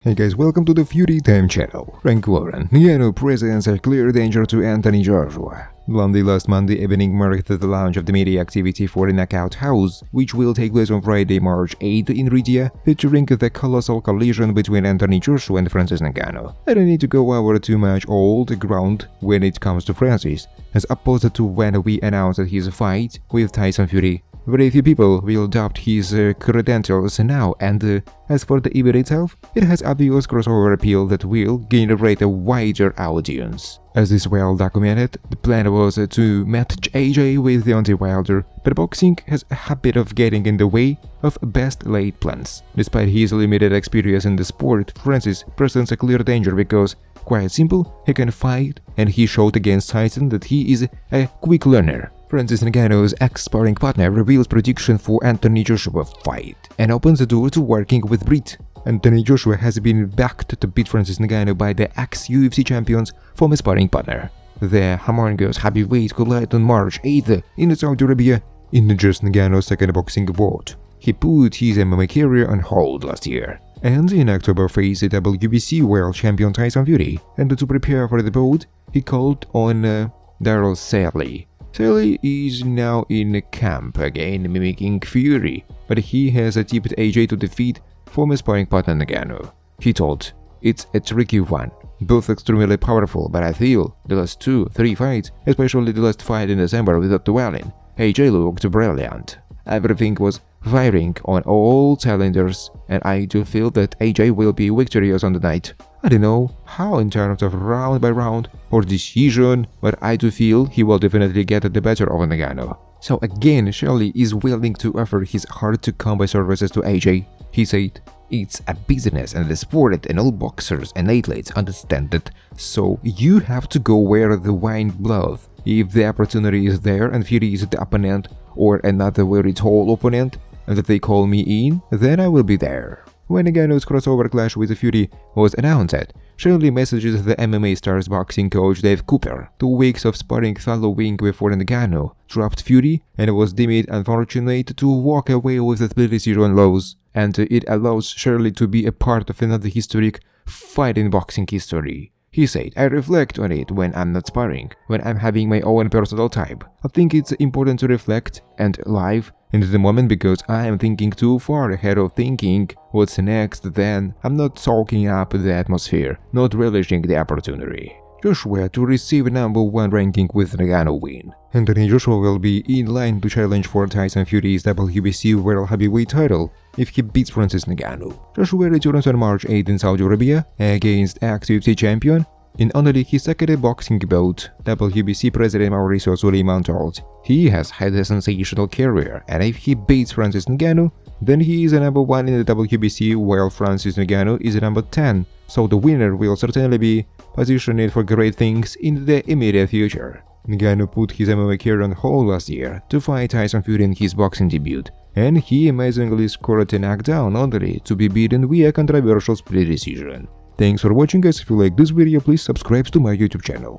Hey guys, welcome to the Fury Time channel. Frank Warren, Ngannou presents a clear danger to Anthony Joshua. Blondie last Monday evening marked the launch of the media activity for the Knockout House, which will take place on Friday, March 8 in Riyadh, featuring the colossal collision between Anthony Joshua and Francis Ngannou. I don't need to go over too much old ground when it comes to Francis, as opposed to when we announced his fight with Tyson Fury. Very few people will doubt his credentials now, and as for the event itself, it has obvious crossover appeal that will generate a wider audience. As is well documented, the plan was to match AJ with Deontay Wilder, but boxing has a habit of getting in the way of best laid plans. Despite his limited experience in the sport, Francis presents a clear danger because, quite simple, he can fight, and he showed against Tyson that he is a quick learner. Francis Ngannou's ex-sparring partner reveals prediction for Anthony Joshua fight and opens the door to working with Brit. Anthony Joshua has been backed to beat Francis Ngannou by the ex-UFC champion's former sparring partner. The humongous heavyweight collide on March 8th in Saudi Arabia in just Ngannou's second boxing bout. He put his MMA career on hold last year, and in October faced WBC world champion Tyson Fury, and to prepare for the bout, he called on Daryl Sally. Sally is now in camp again, mimicking Fury, but he has tipped AJ to defeat former sparring partner Ngannou. He told, "It's a tricky one, both extremely powerful, but I feel the last 2-3 fights, especially the last fight in December without dueling, AJ looked brilliant. Everything was firing on all cylinders, and I do feel that AJ will be victorious on the night. I don't know how in terms of round by round or decision, but I do feel he will definitely get the better of Ngannou." So again, Shelley is willing to offer his hard-to-come-by services to AJ. He said, "It's a business and the sport, and all boxers and athletes understand that, so you have to go where the wind blows. If the opportunity is there and Fury is the opponent or another very tall opponent, and that they call me in, then I will be there." When Ngannou's crossover clash with Fury was announced, Shelley messages the MMA star's boxing coach Dave Cooper. 2 weeks of sparring following before Ngannou dropped Fury and was deemed unfortunate to walk away with a split decision loss, and it allows Shelley to be a part of another historic fight in boxing history. He said, "I reflect on it when I'm not sparring, when I'm having my own personal time. I think it's important to reflect and live in the moment because I am thinking too far ahead of thinking what's next, then I'm not soaking up the atmosphere, not relishing the opportunity." Joshua to receive #1 ranking with Ngannou win. Anthony Joshua will be in line to challenge for Tyson Fury's WBC World Heavyweight title if he beats Francis Ngannou. Joshua returns on March 8 in Saudi Arabia against ex-UFC champion in only his second boxing bout. WBC President Mauricio Suleiman told, "He has had a sensational career, and if he beats Francis Ngannou, then he is #1 in the WBC while Francis Ngannou is #10, so the winner will certainly be positioned for great things in the immediate future." Ngannou put his MMA career on hold last year to fight Tyson Fury in his boxing debut, and he amazingly scored a knockdown only to be beaten via controversial split decision. Thanks for watching guys. If you like this video, please subscribe to my YouTube channel.